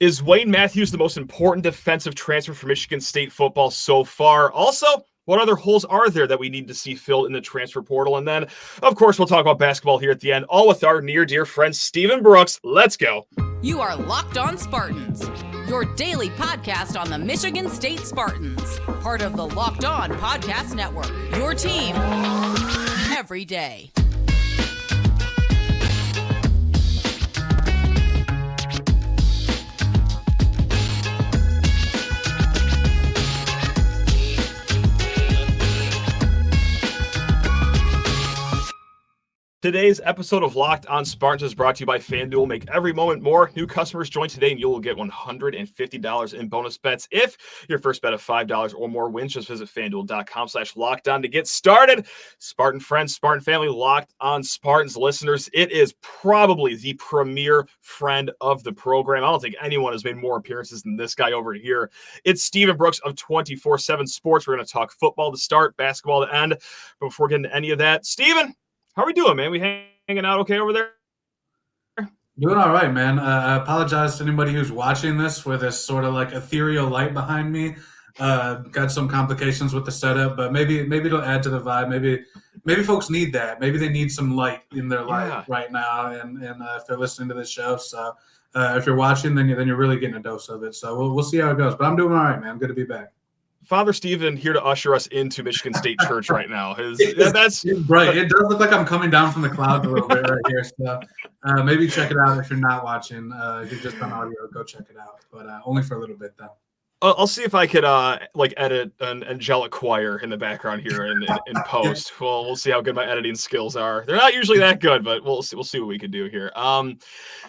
Is Wayne Matthews the most important defensive transfer for Michigan State football so far? Also, what other holes are there that we need to see filled in the transfer portal? And then, of course, we'll talk about basketball here at the end, all with our near dear friend, Stephen Brooks. Let's go. You are Locked On Spartans, your daily podcast on the Michigan State Spartans, part of the Locked On Podcast Network, your team every day. Today's episode of Locked On Spartans is brought to you by FanDuel. Make every moment more. New customers join today and you will get $150 in bonus bets if your first bet of $5 or more wins. Just visit FanDuel.com/lockedon to get started. Spartan friends, Spartan family, Locked On Spartans listeners, it is probably the premier friend of the program. I don't think anyone has made more appearances than this guy over here. It's Stephen Brooks of 24/7 Sports. We're going to talk football to start, basketball to end. But before getting to any of that, Stephen, how are we doing, man? We hanging out okay over there? Doing all right, man. I apologize to anybody who's watching this with this sort of like ethereal light behind me. Got some complications with the setup, but maybe it'll add to the vibe. Maybe folks need that. Maybe they need some light in their life right now, and if they're listening to this show. So if you're watching, then you're really getting a dose of it. So we'll see how it goes. But I'm doing all right, man. Good to be back. Father Stephen here to usher us into Michigan State Church right now. That's right. It does look like I'm coming down from the clouds a little bit right here. So maybe check it out if you're not watching. If you're just on audio, go check it out. But only for a little bit, though. I'll see if I could edit an angelic choir in the background here in post. Well, we'll see how good my editing skills are. They're not usually that good, but we'll see what we can do here.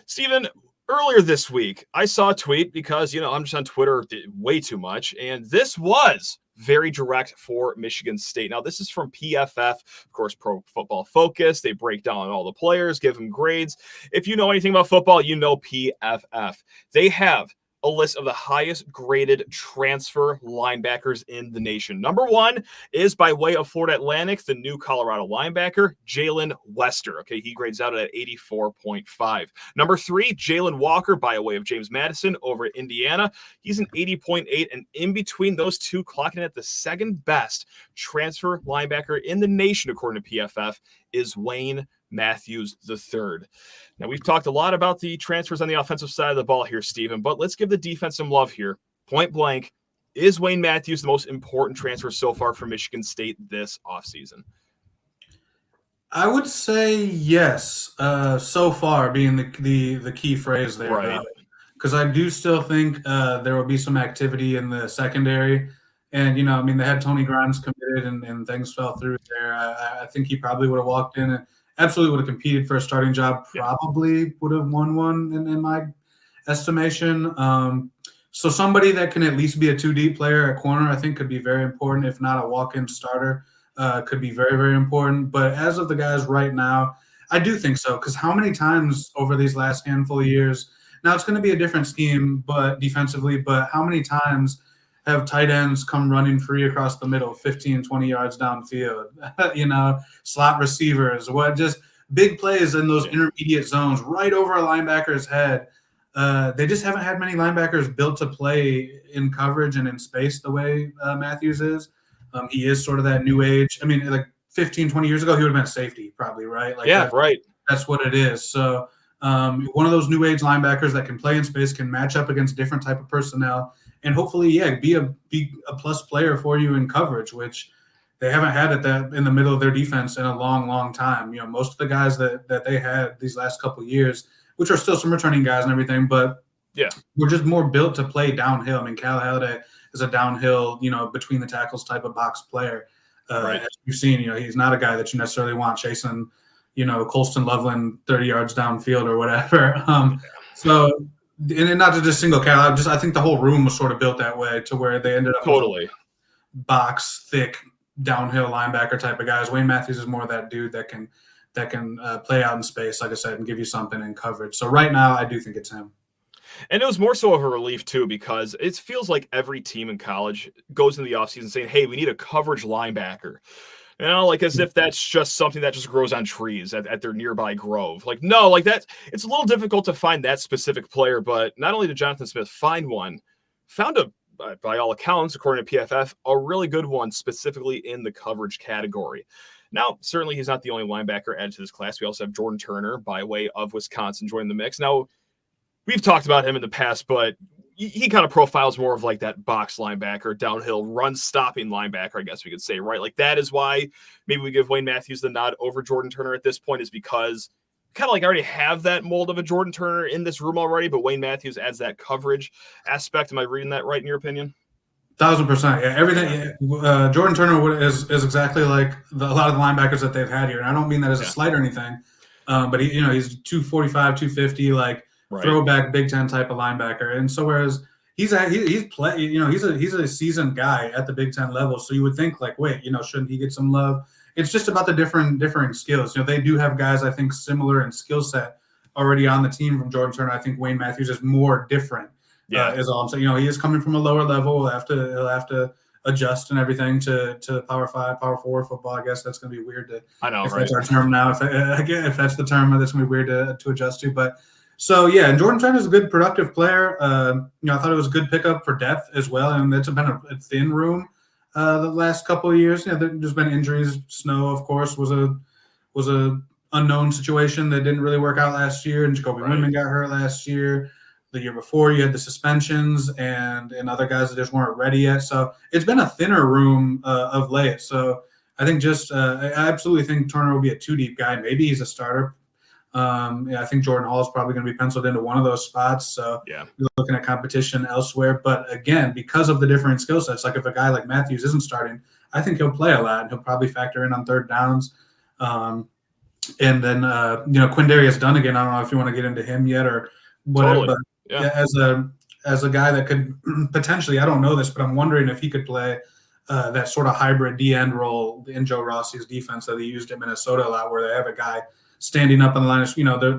Stephen, earlier this week, I saw a tweet because, I'm just on Twitter way too much, and this was very direct for Michigan State. Now, this is from PFF, of course, Pro Football Focus. They break down all the players, give them grades. If you know anything about football, you know PFF. They have a list of the highest graded transfer linebackers in the nation. Number one is by way of Florida Atlantic, the new Colorado linebacker, Jalen Wester. Okay, he grades out at 84.5. Number three, Jalen Walker by way of James Madison over at Indiana. He's an 80.8, and in between those two, clocking at the second best transfer linebacker in the nation, according to PFF, is Wayne Matthews III. Now, we've talked a lot about the transfers on the offensive side of the ball here, Stephen, but let's give the defense some love here. Point blank, is Wayne Matthews the most important transfer so far for Michigan State this offseason? I would say yes, so far being the key phrase there. Right. Because I do still think there will be some activity in the secondary. And, they had Tony Grimes committed and things fell through there. I think he probably would have walked in and absolutely would have competed for a starting job, probably would have won one in my estimation. So somebody that can at least be a 2D player at corner, I think could be very important. If not a walk-in starter, could be very, very important. But as of the guys right now, I do think so. Because how many times over these last handful of years, now it's going to be a different scheme, but defensively, but how many times have tight ends come running free across the middle, 15, 20 yards downfield, slot receivers, just big plays in those intermediate zones right over a linebacker's head. They just haven't had many linebackers built to play in coverage and in space the way Matthews is. He is sort of that new age. I mean, like 15, 20 years ago, he would have been a safety probably, right? Right. That's what it is. So one of those new age linebackers that can play in space, can match up against different type of personnel, and hopefully, be a plus player for you in coverage, which they haven't had in the middle of their defense in a long, long time. Most of the guys that they had these last couple of years, which are still some returning guys and everything, but we're just more built to play downhill. I mean, Cal Halliday is a downhill, between the tackles type of box player. Right. As you've seen, he's not a guy that you necessarily want chasing, Colston Loveland 30 yards downfield or whatever. And not to just single Cal, I think the whole room was sort of built that way to where they ended up totally box thick downhill linebacker type of guys. Wayne Matthews is more of that dude that can play out in space, like I said, and give you something in coverage. So right now, I do think it's him. And it was more so of a relief, too, because it feels like every team in college goes into the offseason saying, hey, we need a coverage linebacker. You know, like as if that's just something that just grows on trees at their nearby grove. Like, no, like that, it's a little difficult to find that specific player, but not only did Jonathan Smith find one, found a, by all accounts, according to PFF, a really good one specifically in the coverage category. Now, certainly he's not the only linebacker added to this class. We also have Jordan Turner by way of Wisconsin joining the mix. Now, we've talked about him in the past, but he kind of profiles more of like that box linebacker, downhill run stopping linebacker, I guess we could say, right? Like that is why maybe we give Wayne Matthews the nod over Jordan Turner at this point, is because we kind of like already have that mold of a Jordan Turner in this room already, but Wayne Matthews adds that coverage aspect. Am I reading that right in your opinion? 1,000%. Yeah, everything. Jordan Turner is exactly like a lot of the linebackers that they've had here. And I don't mean that as a slight or anything, but he's 245, 250, like throwback Big Ten type of linebacker. And so whereas he's a seasoned guy at the Big Ten level, so you would think like, wait, shouldn't he get some love? It's just about the differing skills. They do have guys I think similar in skill set already on the team from Jordan Turner. I think Wayne Matthews is more different. Is all I'm saying. He is coming from a lower level. He'll have to adjust and everything to Power 5, Power 4 football. I guess that's going to be weird to. I know, if right? That's our term now. If that's the term, that's going to be weird to adjust to. But so yeah, and Jordan Turner is a good, productive player. I thought it was a good pickup for depth as well, and it's been a thin room the last couple of years. There's been injuries. Snow, of course, was a unknown situation that didn't really work out last year, and Jacoby Windman got hurt last year. The year before, you had the suspensions and other guys that just weren't ready yet. So it's been a thinner room of late. So I think I absolutely think Turner will be a 2-deep guy. Maybe he's a starter. I think Jordan Hall is probably going to be penciled into one of those spots. So you're looking at competition elsewhere. But again, because of the different skill sets, like if a guy like Matthews isn't starting, I think he'll play a lot and he'll probably factor in on third downs. And then, Quindarius Dunnigan, I don't know if you want to get into him yet or whatever. Totally. But as a guy that could potentially, I don't know this, but I'm wondering if he could play that sort of hybrid D-end role in Joe Rossi's defense that he used at Minnesota a lot, where they have a guy standing up on the line.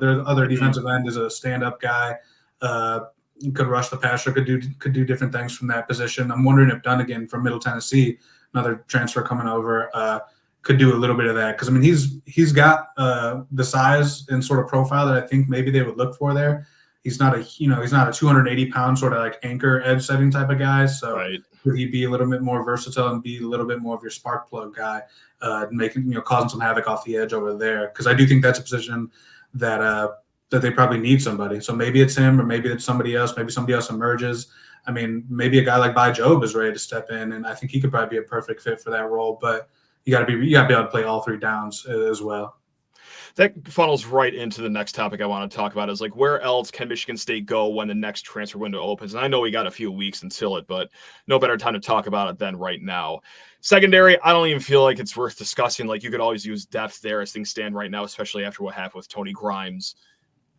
Their other defensive end is a stand-up guy, could rush the passer, could do different things from that position. I'm wondering if Dunnigan from Middle Tennessee, another transfer coming over, could do a little bit of that, because he's got the size and sort of profile that I think maybe they would look for there. He's not a 280-pound sort of like anchor edge setting type of guy. So could he be a little bit more versatile and be a little bit more of your spark plug guy, causing some havoc off the edge over there? Because I do think that's a position that they probably need somebody. So maybe it's him, or maybe it's somebody else. Maybe somebody else emerges. I mean, maybe a guy like Bai Jobe is ready to step in, and I think he could probably be a perfect fit for that role. But you got to be able to play all three downs as well. That funnels right into the next topic I want to talk about, is like, where else can Michigan State go when the next transfer window opens? And I know we got a few weeks until it, but no better time to talk about it than right now. Secondary, I don't even feel like it's worth discussing. Like, you could always use depth there as things stand right now, especially after what happened with Tony Grimes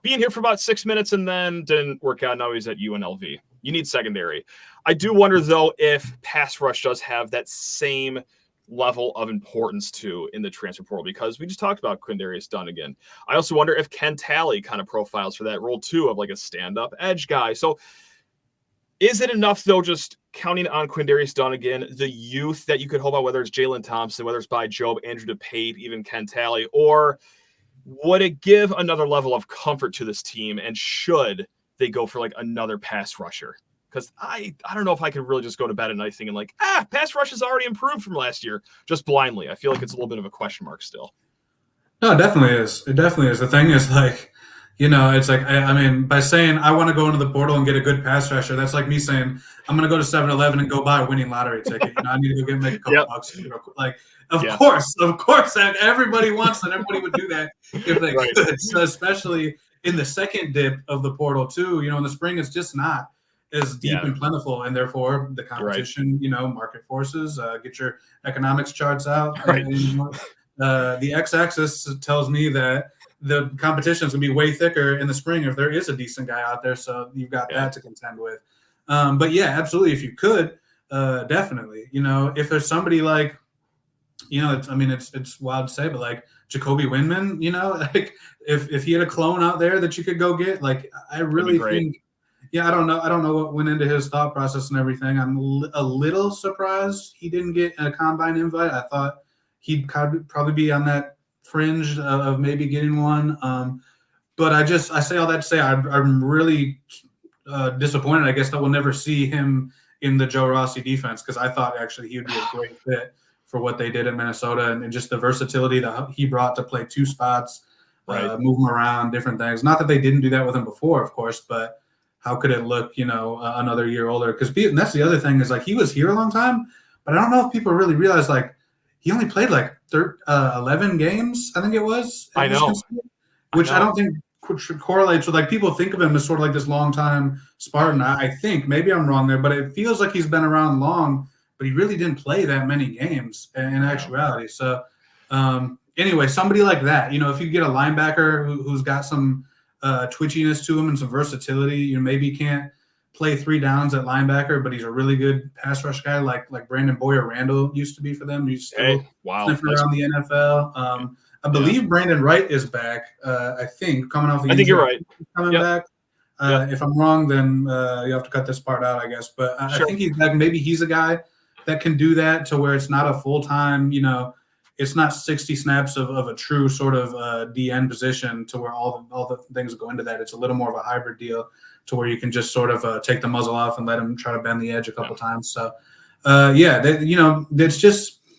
being here for about 6 minutes and then didn't work out. Now he's at UNLV. You need secondary. I do wonder, though, if pass rush does have that same level of importance too in the transfer portal, because we just talked about Quindarius Dunnigan. I also wonder if Ken Talley kind of profiles for that role too, of like a stand-up edge guy. So is it enough, though, just counting on Quindarius Dunnigan, the youth that you could hope about, whether it's Jalen Thompson, whether it's Bai Jobe, Andrew DePape, even Ken Talley, or would it give another level of comfort to this team, and should they go for like another pass rusher? Because I don't know if I could really just go to bed at night thinking like, pass rush has already improved from last year, just blindly. I feel like it's a little bit of a question mark still. No, it definitely is. It definitely is. The thing is, like, it's like, I mean, by saying I want to go into the portal and get a good pass rusher, that's like me saying I'm going to go to 7-Eleven and go buy a winning lottery ticket. I need to go make a couple bucks. Like, of course, everybody wants that. Everybody would do that if they could. So especially in the second dip of the portal too. In the spring, it's just not is deep and plentiful, and therefore the competition, market forces, get your economics charts out. The x-axis tells me that the competition is going to be way thicker in the spring if there is a decent guy out there, so you've got that to contend with. But yeah, absolutely, if you could, definitely, if there's somebody like, it's wild to say, but like Jacoby Windman, like if he had a clone out there that you could go get, like, I really think. Yeah, I don't know what went into his thought process and everything. I'm a little surprised he didn't get a combine invite. I thought he'd probably be on that fringe of maybe getting one. But I say all that to say I'm really disappointed, I guess, that we'll never see him in the Joe Rossi defense, because I thought actually he would be a great fit for what they did in Minnesota, and just the versatility that he brought to play two spots, move him around, different things. Not that they didn't do that with him before, of course, but how could it look, another year older? Because that's the other thing is, like, he was here a long time, but I don't know if people really realize, like, he only played like 11 games, I think it was. I know. Which I don't think correlates with, like, people think of him as sort of like this long-time Spartan. I think maybe I'm wrong there, but it feels like he's been around long, but he really didn't play that many games in actuality. So anyway, somebody like that, if you get a linebacker who's got some twitchiness to him and some versatility, maybe he can't play 3 downs at linebacker, but he's a really good pass rush guy, like Brandon Boyer Randall used to be for them. He's still sniffing around the NFL. I believe Brandon Wright is back. I think coming off the I think you're right. Coming back. If I'm wrong, then you have to cut this part out, I guess. But I think he's back. Maybe he's a guy that can do that to where it's not a full-time, it's not 60 snaps of a true sort of DN position to where all the things go into that. It's a little more of a hybrid deal to where you can just sort of take the muzzle off and let him try to bend the edge a couple times. So, it's just –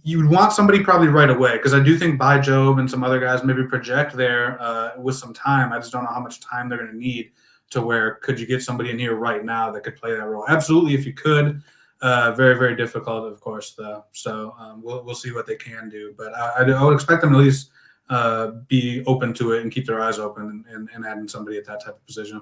you'd want somebody probably right away, because I do think By Job and some other guys maybe project there with some time. I just don't know how much time they're going to need to where could you get somebody in here right now that could play that role. Absolutely, if you could. Very, very difficult, of course, though. So we'll see what they can do. But I would expect them to at least be open to it and keep their eyes open and adding somebody at that type of position.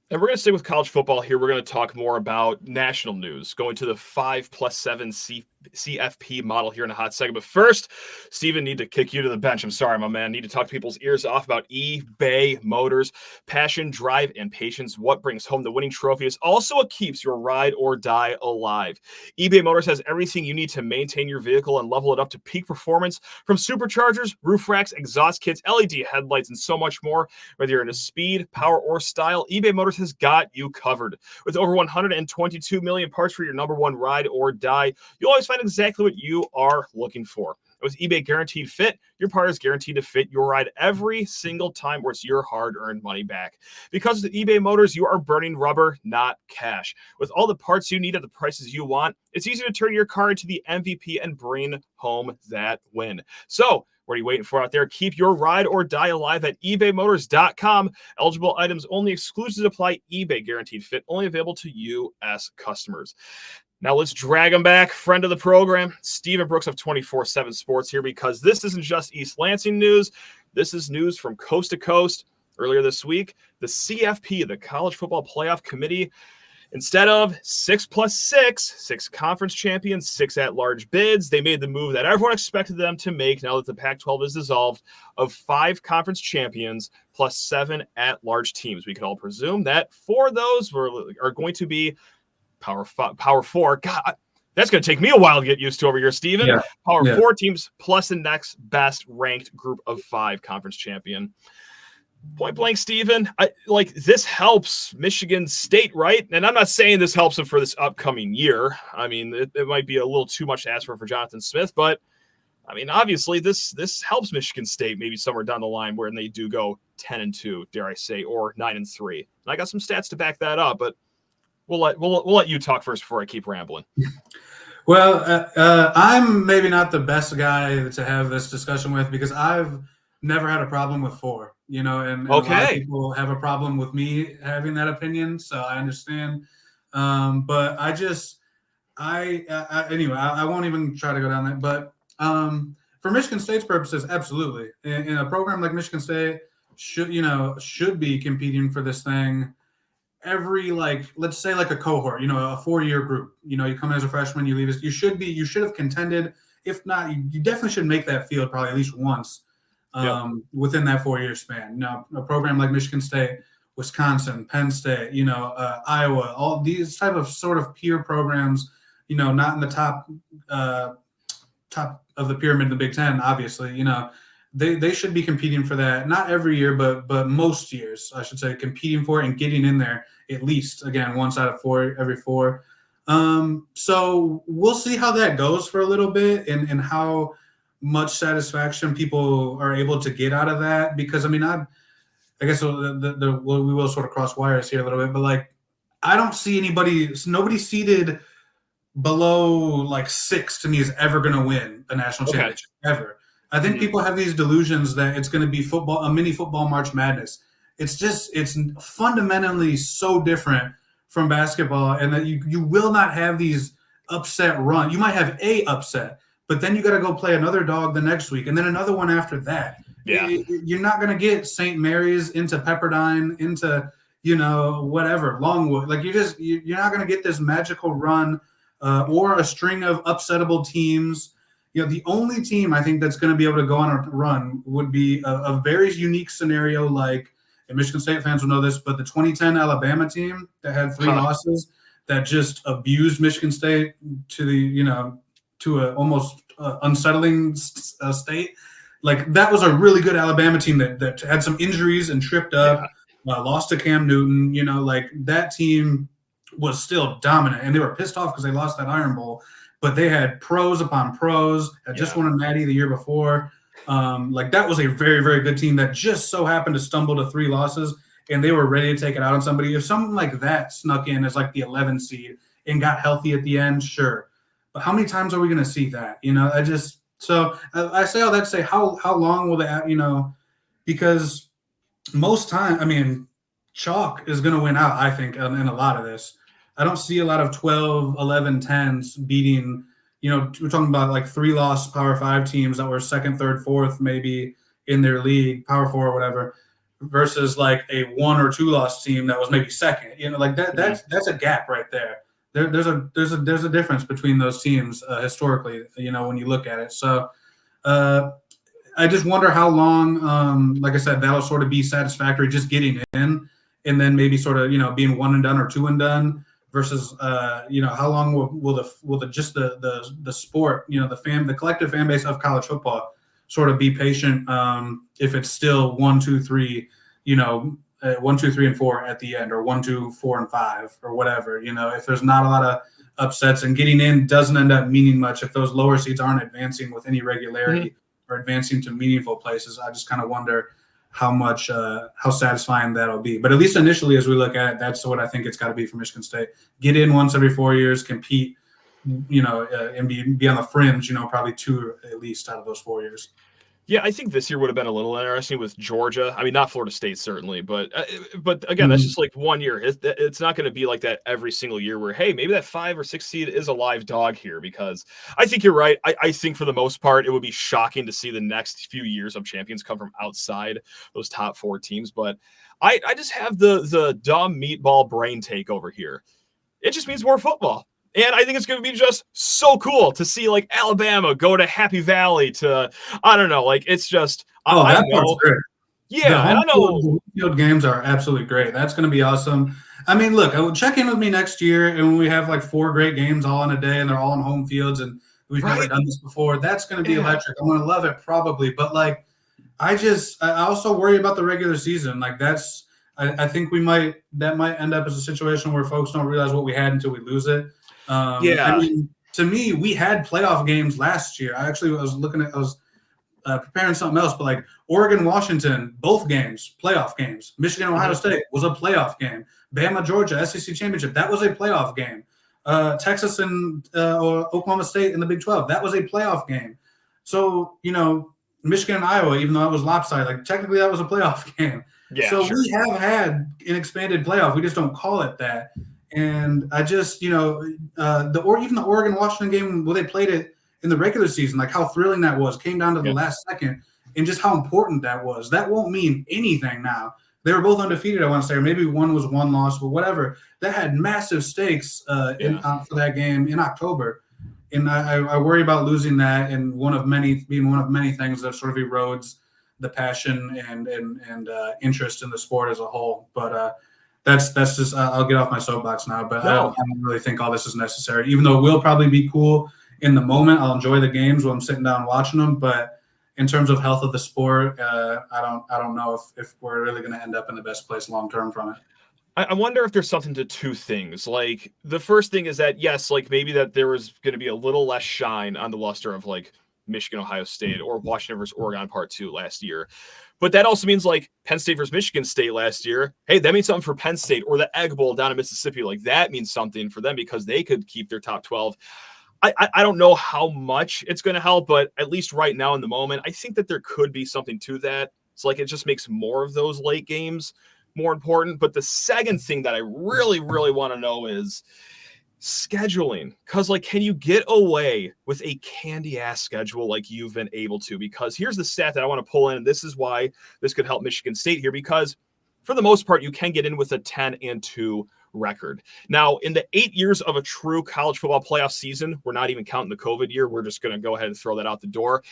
And we're going to stay with college football here. We're going to talk more about national news, going to the 5+7 CFP model here in a hot second. But first, Steven, need to kick you to the bench. I'm sorry, my man. Need to talk people's ears off about eBay Motors. Passion, drive, and patience. What brings home the winning trophy is also what keeps your ride or die alive. eBay Motors has everything you need to maintain your vehicle and level it up to peak performance, from superchargers, roof racks, exhaust kits, LED headlights, and so much more. Whether you're into speed, power, or style, eBay Motors has got you covered. With over 122 million parts for your number one ride or die, you'll always find exactly what you are looking for. With eBay Guaranteed Fit, your part is guaranteed to fit your ride every single time, where it's your hard-earned money back. Because with eBay Motors, you are burning rubber, not cash. With all the parts you need at the prices you want, it's easy to turn your car into the MVP and bring home that win. So, what are you waiting for out there? Keep your ride or die alive at ebaymotors.com. Eligible items only, exclusives apply. eBay Guaranteed Fit, only available to U.S. customers. Now let's drag him back. Friend of the program, Stephen Brooks of 24/7 Sports here, because this isn't just East Lansing news. This is news from coast to coast. Earlier this week, the CFP, the College Football Playoff Committee, instead of 6+6 conference champions, 6 at-large bids, they made the move that everyone expected them to make now that the Pac-12 is dissolved, of 5 conference champions plus 7 at-large teams. We can all presume that 4 of those are going to be Power 4. God, that's going to take me a while to get used to over here, Steven. Yeah. Power 4 teams plus the next best ranked group of 5 conference champion. Point blank, Steven, this helps Michigan State, right? And I'm not saying this helps them for this upcoming year. I mean, it might be a little too much to ask for Jonathan Smith, but I mean, obviously this helps Michigan State maybe somewhere down the line where they do go 10-2, dare I say, or 9-3. And I got some stats to back that up, but we'll let you talk first before I keep rambling. Well, I'm maybe not the best guy to have this discussion with, because I've never had a problem with 4, and a lot of people have a problem with me having that opinion, so I understand. But anyway, I won't even try to go down that. But for Michigan State's purposes, absolutely. In a program like Michigan State should be competing for this thing every, let's say a cohort, a 4-year group. You come in as a freshman, you leave as you should have contended. If not, you definitely should make that field probably at least once within that 4-year span. A program like Michigan State, Wisconsin, Penn State, Iowa, all these type of sort of peer programs, not in the top of the pyramid in the Big Ten, obviously, they should be competing for that. Not every year, but most years, I should say, competing for it and getting in there at least, again, once out of 4 every 4. So we'll see how that goes for a little bit, and how much satisfaction people are able to get out of that, because I mean, I guess we will sort of cross wires here a little bit, but like, I don't see nobody seated below like 6 to me is ever going to win a national championship ever. I think people have these delusions that it's going to be a mini football March Madness. It's fundamentally so different from basketball, and that you will not have these upset run. You might have a upset, but then you got to go play another dog the next week, and then another one after that. Yeah, you're not going to get St. Mary's into Pepperdine into whatever Longwood. Like you're not going to get this magical run or a string of upsettable teams. The only team I think that's going to be able to go on a run would be a very unique scenario, like, and Michigan State fans will know this, but the 2010 Alabama team that had 3 losses that just abused Michigan State to the to a almost unsettling state. Like, that was a really good Alabama team that had some injuries and tripped up, lost to Cam Newton. Like, that team was still dominant, and they were pissed off because they lost that Iron Bowl. But they had pros upon pros. Had just won a Natty the year before. Like, that was a very, very good team that just so happened to stumble to 3 losses, and they were ready to take it out on somebody. If something like that snuck in as like the 11 seed and got healthy at the end, sure. But how many times are we going to see that? So I say all that to say, how long will they, because most time, I mean, chalk is going to win out, I think, in a lot of this. I don't see a lot of 12, 11, 10s beating, we're talking about like 3-loss Power 5 teams that were 2nd, 3rd, 4th maybe in their league, Power 4 or whatever, versus like a 1 or 2-loss team that was maybe 2nd. Like that's a gap right there. There's a difference between those teams historically, when you look at it. So I just wonder how long, like I said, that'll sort of be satisfactory just getting in, and then maybe sort of being 1 and done or 2 and done. Versus, how long will the sport, the collective fan base of college football sort of be patient if it's still 1, 2, 3, 1, 2, 3, and 4 at the end, or 1, 2, 4, and 5, or whatever. If there's not a lot of upsets and getting in doesn't end up meaning much, if those lower seeds aren't advancing with any regularity or advancing to meaningful places, I just kind of wonder how satisfying that'll be. But at least initially, as we look at it, that's what I think it's got to be for Michigan State. Get in once every 4 years, compete, and be on the fringe, probably 2 at least out of those 4 years. Yeah, I think this year would have been a little interesting with Georgia. I mean, not Florida State, certainly, but again, that's just like 1 year. It's not going to be like that every single year where, hey, maybe that 5 or 6 seed is a live dog here, because I think you're right. I think for the most part, it would be shocking to see the next few years of champions come from outside those top 4 teams. But I just have the dumb meatball brain take over here. It just means more football. And I think it's going to be just so cool to see like Alabama go to Happy Valley to, I don't know, like it's just, that part's great. Yeah, I don't know. The field games are absolutely great. That's going to be awesome. I mean, look, check in with me next year, and when we have like 4 great games all in a day and they're all on home fields and we've never done this before, that's going to be electric. I'm going to love it probably. But like, I also worry about the regular season. Like I think that might end up as a situation where folks don't realize what we had until we lose it. I mean, to me, we had playoff games last year. I was preparing something else, but like Oregon, Washington, both games, playoff games. Michigan, Ohio State was a playoff game. Bama, Georgia, SEC championship, that was a playoff game. Texas and Oklahoma State in the Big 12, that was a playoff game. So, Michigan and Iowa, even though it was lopsided, like technically that was a playoff game. Yeah, so sure. We have had an expanded playoff. We just don't call it that. And I just, even the Oregon Washington game where they played it in the regular season, like how thrilling that was, came down to the last second, and just how important that was. That won't mean anything now. They were both undefeated, I want to say, or maybe one was 1 loss, but whatever. That had massive stakes for that game in October. And I worry about losing that, and being one of many things that sort of erodes the passion and interest in the sport as a whole. But that's just I'll get off my soapbox now, but I don't really think all this is necessary. Even though it will probably be cool in the moment, I'll enjoy the games while I'm sitting down watching them. But in terms of health of the sport, I don't know if we're really going to end up in the best place long term from it. I wonder if there's something to 2 things. Like the first thing is that yes, like maybe that there was going to be a little less shine on the luster of like Michigan, Ohio State, or Washington versus Oregon Part 2 last year. But that also means like Penn State versus Michigan State last year. Hey, that means something for Penn State, or the Egg Bowl down in Mississippi. Like that means something for them because they could keep their top 12. I don't know how much it's going to help, but at least right now in the moment, I think that there could be something to that. It's like it just makes more of those late games more important. But the second thing that I really, really want to know is scheduling. Because, like, can you get away with a candy-ass schedule like you've been able to? Because here's the stat that I want to pull in, and this is why this could help Michigan State here, because for the most part, you can get in with a 10-2 record. Now, in the 8 years of a true college football playoff season, we're not even counting the COVID year. We're just going to go ahead and throw that out the door.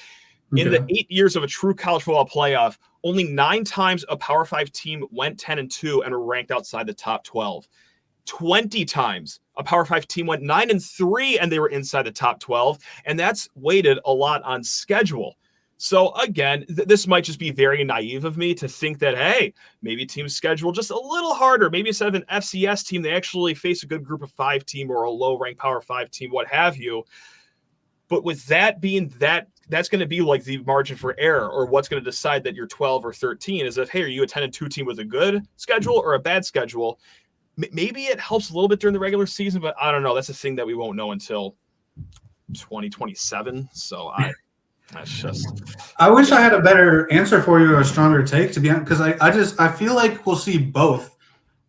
In the 8 years of a true college football playoff, only 9 times a Power 5 team went 10-2 and were ranked outside the top 12. 20 times a Power 5 team went 9-3 and they were inside the top 12. And that's weighted a lot on schedule. So again, this might just be very naive of me to think that, hey, maybe teams schedule just a little harder. Maybe instead of an FCS team, they actually face a good group of 5 team or a low-ranked Power 5 team, what have you. But with that being that's going to be like the margin for error, or what's going to decide that you're 12 or 13 is if, hey, are you a 10-2 team with a good schedule or a bad schedule? Maybe it helps a little bit during the regular season, but I don't know. That's a thing that we won't know until 2027. So I wish I had a better answer for you or a stronger take, to be honest, because I feel like we'll see both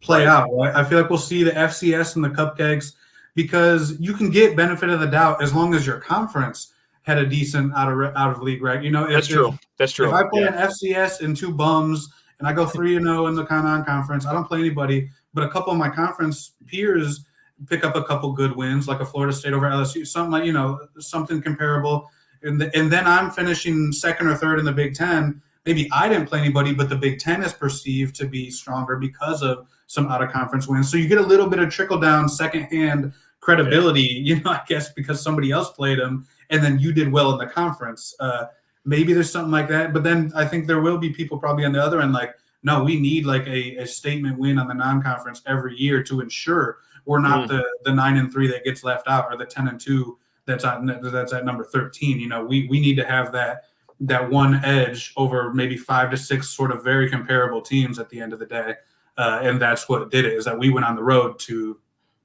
play out. Right? I feel like we'll see the FCS and the cupcakes, because you can get benefit of the doubt as long as your conference had a decent out of league, right? You know, that's true. That's true. If I play an FCS and 2 bums and I go 3-0 in the non-conference, I don't play anybody, but a couple of my conference peers pick up a couple good wins, like a Florida State over LSU, something like, you know, something comparable. And then I'm finishing second or third in the Big Ten. Maybe I didn't play anybody, but the Big Ten is perceived to be stronger because of some out-of-conference wins. So you get a little bit of trickle-down, second-hand credibility, you know, I guess because somebody else played them, and then you did well in the conference. Maybe there's something like that. But then I think there will be people probably on the other end like, no, we need like a statement win on the non-conference every year to ensure we're not the 9-3 that gets left out, or the 10-2 that's at number 13. You know, we need to have that one edge over maybe 5 to 6 sort of very comparable teams at the end of the day. And that's what did it, is that we went on the road to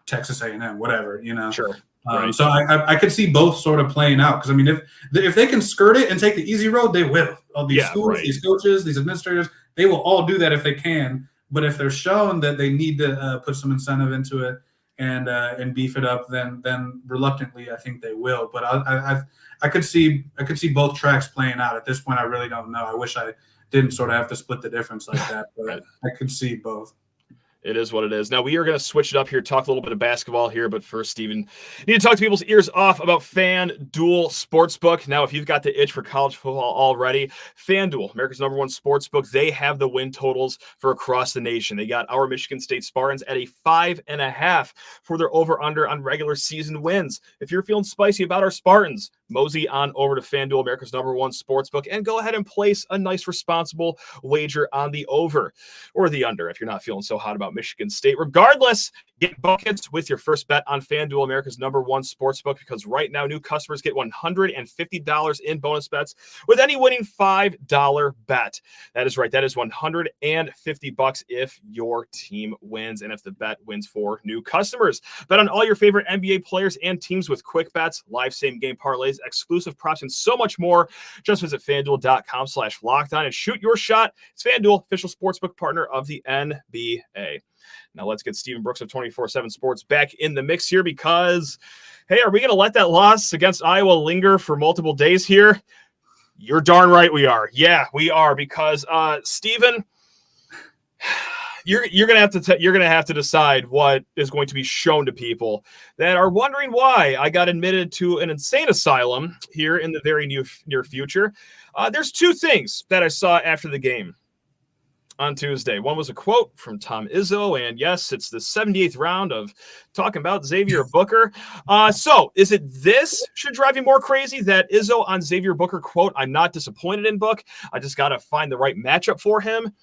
Texas A&M, whatever, you know. Sure. So I could see both sort of playing out, because I mean, if they can skirt it and take the easy road, they will. All these schools, these coaches, these administrators, they will all do that if they can. But if they're shown that they need to put some incentive into it and beef it up, then reluctantly I think they will. But I could see both tracks playing out. At this point, I really don't know. I wish I didn't sort of have to split the difference like that, but I could see both. It is what it is. Now, we are going to switch it up here, talk a little bit of basketball here. But first, Steven, need to talk to people's ears off about FanDuel Sportsbook. Now, if you've got the itch for college football already, FanDuel, America's #1 sportsbook, they have the win totals for across the nation. They got our Michigan State Spartans at a 5.5 for their over-under on regular season wins. If you're feeling spicy about our Spartans, mosey on over to FanDuel, America's #1 sportsbook, and go ahead and place a nice, responsible wager on the over or the under if you're not feeling so hot about Michigan State. Regardless, get buckets with your first bet on FanDuel, America's #1 sportsbook, because right now new customers get $150 in bonus bets with any winning $5 bet. That is right. That is $150 if your team wins, and if the bet wins for new customers. Bet on all your favorite NBA players and teams with quick bets, live same-game parlays, exclusive props, and so much more. Just visit FanDuel.com/lockedon and shoot your shot. It's FanDuel, official sportsbook partner of the NBA. Now let's get Stephen Brooks of 24/7 Sports back in the mix here, because, hey, are we going to let that loss against Iowa linger for multiple days here? You're darn right we are. Yeah, we are, because Stephen, you're going to have to decide what is going to be shown to people that are wondering why I got admitted to an insane asylum here in the very near future. There's 2 things that I saw after the game on Tuesday. One was a quote from Tom Izzo, and yes, it's the 78th round of talking about Xavier Booker. So is it this should drive you more crazy, that Izzo on Xavier Booker quote, "I'm not disappointed in Book, I just got to find the right matchup for him"?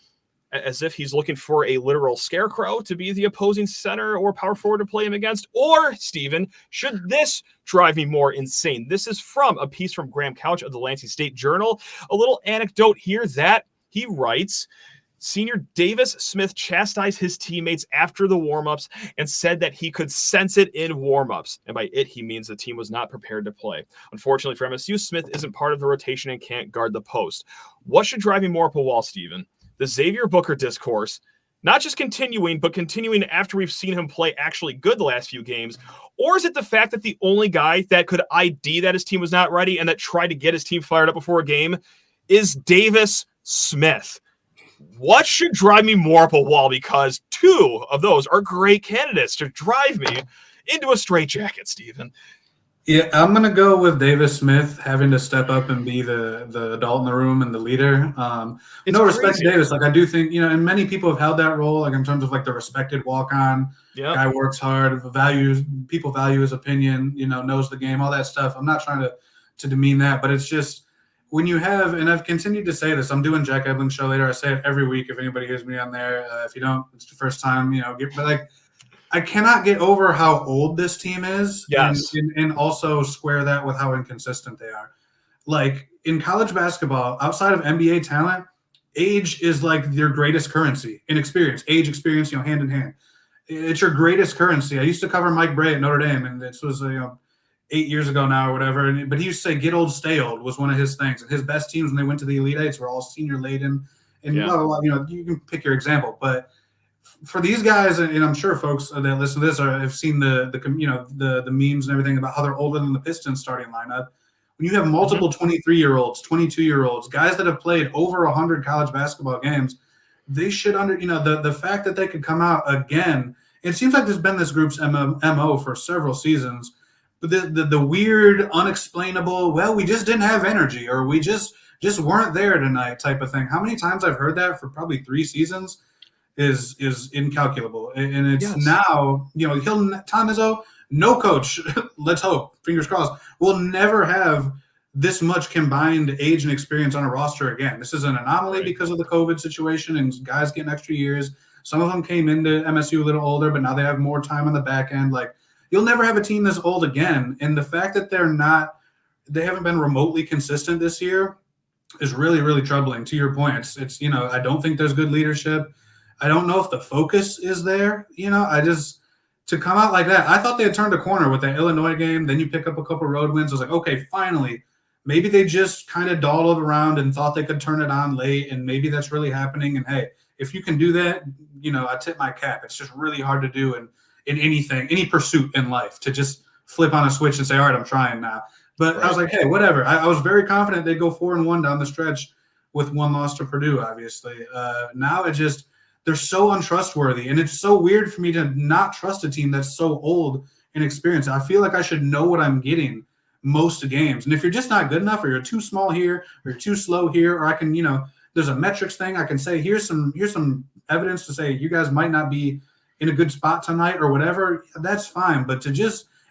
as if he's looking for a literal scarecrow to be the opposing center or power forward to play him against? Or, Steven, should this drive me more insane? This is from a piece from Graham Couch of the Lansing State Journal. A little anecdote here that he writes, senior Davis Smith chastised his teammates after the warmups and said that he could sense it in warmups. And by it, he means the team was not prepared to play. Unfortunately for MSU, Smith isn't part of the rotation and can't guard the post. What should drive me more up a wall, Steven? The Xavier Booker discourse, not just continuing, but continuing after we've seen him play actually good the last few games? Or is it the fact that the only guy that could ID that his team was not ready and that tried to get his team fired up before a game is Davis Smith? What should drive me more up a wall? Because two of those are great candidates to drive me into a straitjacket, Steven. Yeah, I'm going to go with Davis Smith having to step up and be the adult in the room and the leader. No respect to Davis. Like, I do think, and many people have held that role, like in terms of like the respected walk-on. Yep. Guy works hard, people value his opinion, knows the game, all that stuff. I'm not trying to demean that, but it's just when you have, and I've continued to say this, I'm doing Jack Ebling's show later. I say it every week. If anybody hears me on there, if you don't, it's the first time, but like, I cannot get over how old this team is. Yes. And also square that with how inconsistent they are. Like in college basketball, outside of NBA talent, age is like your greatest currency in experience. Age, experience, hand in hand. It's your greatest currency. I used to cover Mike Bray at Notre Dame, and this was 8 years ago now or whatever. But he used to say, "Get old, stay old" was one of his things. And his best teams when they went to the Elite Eights were all senior laden. And blah, blah, blah, you can pick your example, but for these guys, and I'm sure folks that listen to this have seen the memes and everything about how they're older than the Pistons starting lineup. When you have multiple 23-year-olds, 22-year-olds, guys that have played over 100 college basketball games, they should the fact that they could come out again. It seems like there's been this group's MO for several seasons, but the weird, unexplainable, well, we just didn't have energy, or we just weren't there tonight type of thing. How many times I've heard that for probably 3 seasons is incalculable. And it's now, Tom Izzo, no coach, let's hope, fingers crossed, will never have this much combined age and experience on a roster again. This is an anomaly because of the COVID situation and guys getting extra years. Some of them came into MSU a little older, but now they have more time on the back end. Like, you'll never have a team this old again. And the fact that they haven't been remotely consistent this year is really, really troubling. To your point, it's I don't think there's good leadership. I don't know if the focus is there. To come out like that, I thought they had turned a corner with that Illinois game. Then you pick up a couple road wins. I was like, okay, finally. Maybe they just kind of dawdled around and thought they could turn it on late, and maybe that's really happening. And hey, if you can do that, I tip my cap. It's just really hard to do in anything, any pursuit in life, to just flip on a switch and say, all right, I'm trying now. But I was like, hey, whatever. I was very confident they'd go 4-1 down the stretch with one loss to Purdue, obviously. Now they're so untrustworthy, and it's so weird for me to not trust a team that's so old and experienced. I feel like I should know what I'm getting most games. And if you're just not good enough, or you're too small here, or you're too slow here, or I can, there's a metrics thing. I can say, here's some evidence to say you guys might not be in a good spot tonight or whatever. That's fine. But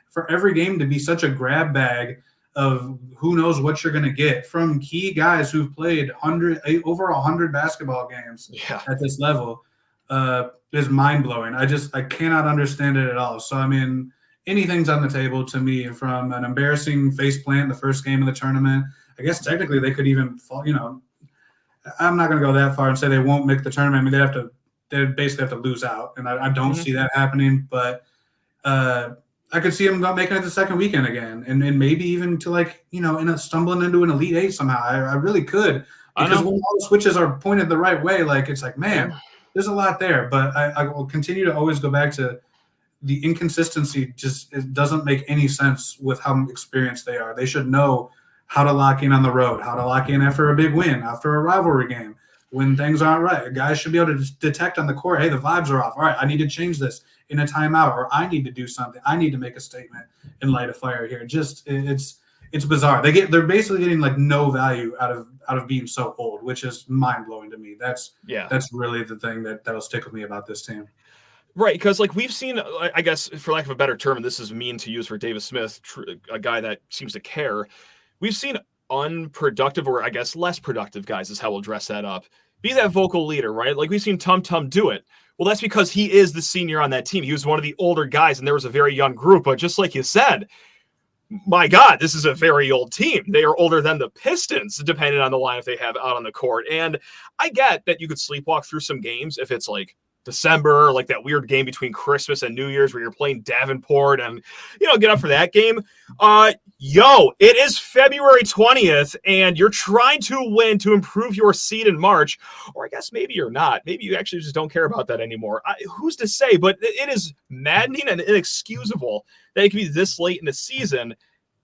for every game to be such a grab bag of who knows what you're going to get from key guys who've played over 100 basketball games at this level is mind-blowing. I cannot understand it at all. So, anything's on the table to me, from an embarrassing faceplant in the first game of the tournament. I guess technically they could even fall, I'm not going to go that far and say they won't make the tournament. They basically have to lose out, and I don't see that happening, but I could see them making it the second weekend again, and maybe even to stumbling into an Elite Eight somehow. I really could, because when all the switches are pointed the right way, it's like, man, there's a lot there. But I will continue to always go back to the inconsistency. It doesn't make any sense with how experienced they are. They should know how to lock in on the road, how to lock in after a big win, after a rivalry game, when things aren't right. Guys should be able to detect on the court, hey, the vibes are off. All right, I need to change this in a timeout, or I need to do something. I need to make a statement and light a fire here. It's bizarre. They're basically getting no value out of being so old, which is mind blowing to me. That's really the thing that'll stick with me about this team. Right, because we've seen, I guess, for lack of a better term, and this is mean to use for Davis Smith, a guy that seems to care. We've seen unproductive, or I guess less productive guys, is how we'll dress that up, be that vocal leader, right? Like we've seen Tum Tum do it. Well, that's because he is the senior on that team. He was one of the older guys, and there was a very young group. But just like you said, my God, this is a very old team. They are older than the Pistons, depending on the lineup they have out on the court. And I get that you could sleepwalk through some games if it's like December, like that weird game between Christmas and New Year's where you're playing Davenport and, get up for that game. It is February 20th and you're trying to win to improve your seed in March, or I guess maybe you're not. Maybe you actually just don't care about that anymore. Who's to say? But it is maddening and inexcusable that it can be this late in the season.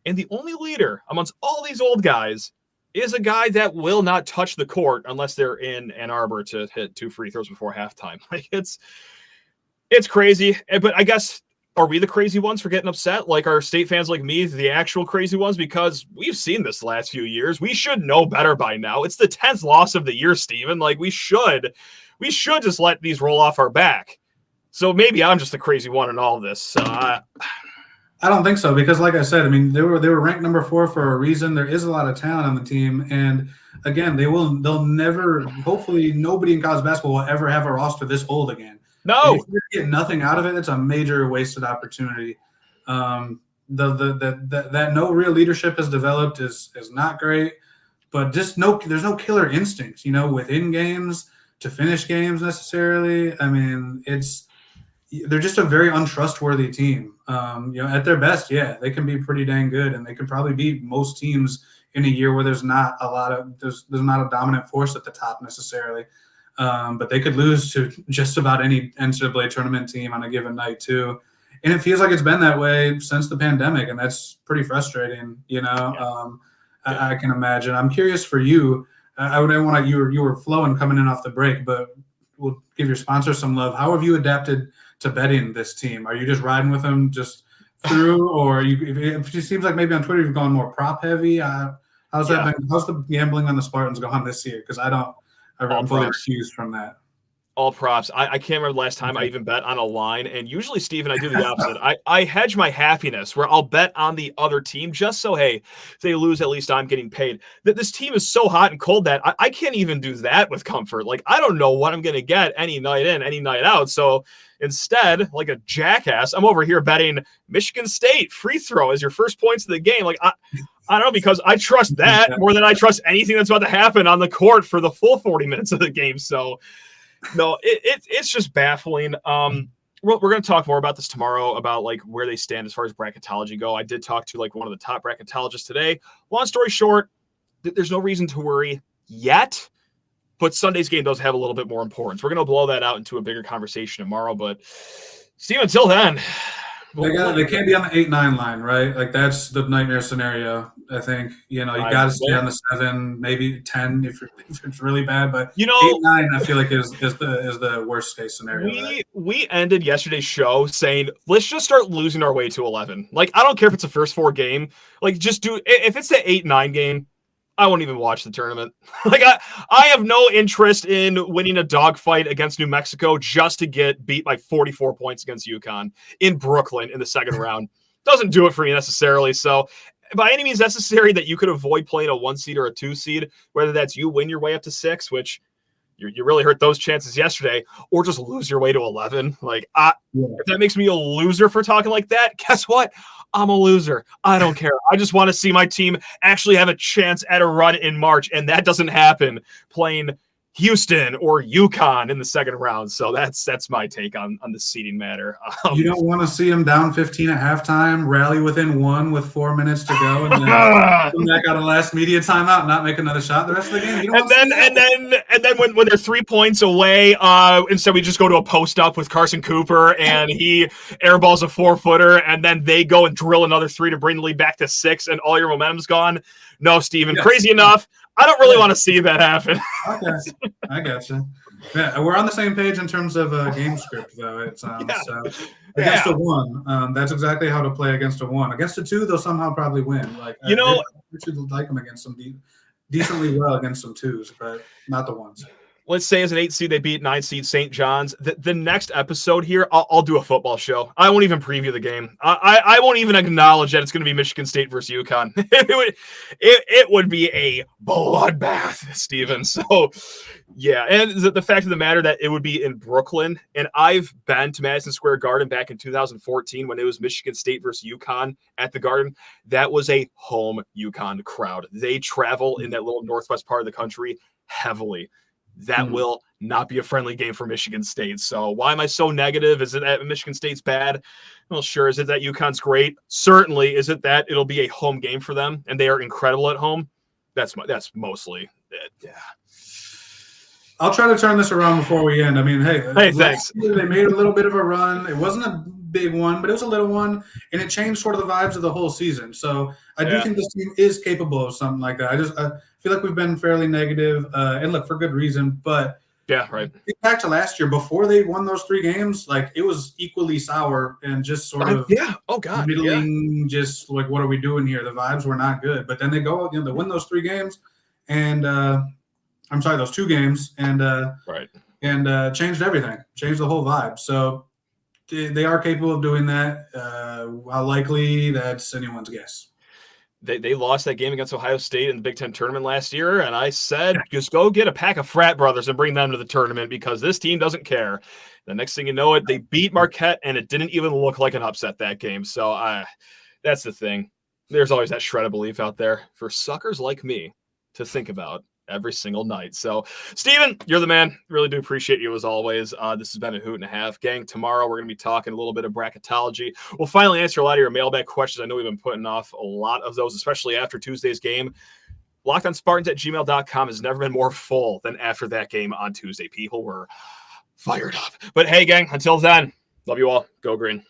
And the only leader amongst all these old guys is a guy that will not touch the court unless they're in Ann Arbor to hit 2 free throws before halftime. Like it's crazy. But I guess, are we the crazy ones for getting upset? Like, are state fans like me the actual crazy ones? Because we've seen this the last few years. We should know better by now. It's the 10th loss of the year, Steven. Like, we should just let these roll off our back. So maybe I'm just the crazy one in all of this. I don't think so, because like I said, I mean, they were ranked number 4 for a reason. There is a lot of talent on the team. And again, they'll never, hopefully nobody in college basketball will ever have a roster this old again. No. And if you get nothing out of it, it's a major wasted opportunity. That no real leadership has developed is not great, but just there's no killer instincts, within games to finish games necessarily. I mean, they're just a very untrustworthy team. At their best, yeah, they can be pretty dang good, and they can probably beat most teams in a year where there's not a dominant force at the top necessarily. But they could lose to just about any NCAA tournament team on a given night too. And it feels like it's been that way since the pandemic, and that's pretty frustrating. I can imagine. I'm curious for you. I would want you were flowing coming in off the break, but we'll give your sponsor some love. How have you adapted to betting this team? Are you just riding with them just through, or it seems like maybe on Twitter you've gone more prop heavy? How's that been? How's the gambling on the Spartans gone this year? Because I'm fully excused from that. All props. I can't remember the last time I even bet on a line. And usually, Steven, I do the opposite. I hedge my happiness where I'll bet on the other team just so, hey, if they lose, at least I'm getting paid. That this team is so hot and cold that I can't even do that with comfort. Like, I don't know what I'm going to get any night in, any night out. So instead, like a jackass, I'm over here betting Michigan State free throw as your first points of the game. Like, I don't know, because I trust that more than I trust anything that's about to happen on the court for the full 40 minutes of the game. So, no, it's just baffling. We're going to talk more about this tomorrow, about like where they stand as far as bracketology go. I did talk to like one of the top bracketologists today. Long story short, there's no reason to worry yet, but Sunday's game does have a little bit more importance. We're going to blow that out into a bigger conversation tomorrow. But Steve, until then, they can't be on the 8-9 line, right? Like that's the nightmare scenario. I think you got to stay on the 7, maybe 10 if it's really bad. But 8-9, I feel like is the worst case scenario. We ended yesterday's show saying let's just start losing our way to 11. Like I don't care if it's a first 4 game. Like just do if it's the 8-9 game. I won't even watch the tournament. Like I have no interest in winning a dogfight against New Mexico just to get beat by 44 points against UConn in Brooklyn in the second round. Doesn't do it for me necessarily. So by any means necessary that you could avoid playing a 1 seed or a 2 seed, whether that's you win your way up to 6, which you really hurt those chances yesterday, or just lose your way to 11. Like if that makes me a loser for talking like that, guess what? I'm a loser. I don't care. I just want to see my team actually have a chance at a run in March, and that doesn't happen playing Houston or UConn in the second round. So that's my take on the seeding matter. You don't want to see them down 15 at halftime, rally within 1 with 4 minutes to go, and then come back out of last media timeout and not make another shot the rest of the game. And then when they're 3 points away, instead we just go to a post up with Carson Cooper and he airballs a 4-footer, and then they go and drill another 3 to bring the lead back to 6, and all your momentum's gone. No, Steven, crazy enough. I don't really want to see that happen. Okay, I gotcha. Yeah, we're on the same page in terms of game script, though. It sounds against a 1. That's exactly how to play against a 1. Against a 2, they'll somehow probably win. Like we should like them against some decently well against some 2s, but not the 1s. let's say as an 8 seed, they beat 9 seed St. John's. The next episode here, I'll do a football show. I won't even preview the game. I won't even acknowledge that it's going to be Michigan State versus UConn. It would be a bloodbath, Steven. So, yeah. And the fact of the matter that it would be in Brooklyn, and I've been to Madison Square Garden back in 2014 when it was Michigan State versus UConn at the Garden. That was a home UConn crowd. They travel in that little northwest part of the country heavily. That will not be a friendly game for Michigan State. So why am I so negative? Is it that Michigan State's bad? Well, sure. Is it that UConn's great? Certainly. Is it that it'll be a home game for them and they are incredible at home? That's mostly it. Yeah. I'll try to turn this around before we end. I mean, hey, thanks. They made a little bit of a run. It wasn't a big one, but it was a little one, and it changed sort of the vibes of the whole season. So I do think this team is capable of something like that. I feel like we've been fairly negative, and look, for good reason. But yeah, right. Back to last year, before they won those 3 games, like it was equally sour and just sort of middling. Just like, what are we doing here? The vibes were not good. But then they go, they win those 3 games, and those 2 games, and changed everything, changed the whole vibe. So they are capable of doing that. How likely, that's anyone's guess. They lost that game against Ohio State in the Big Ten tournament last year, and I said, just go get a pack of frat brothers and bring them to the tournament because this team doesn't care. The next thing you know it, they beat Marquette, and it didn't even look like an upset that game. So that's the thing. There's always that shred of belief out there for suckers like me to think about every single night. So, Steven, you're the man. Really do appreciate you as always. This has been a hoot and a half. Gang, tomorrow we're going to be talking a little bit of bracketology. We'll finally answer a lot of your mailbag questions. I know we've been putting off a lot of those, especially after Tuesday's game. LockedOnSpartans@gmail.com has never been more full than after that game on Tuesday. People were fired up. But hey, gang, until then, love you all. Go Green.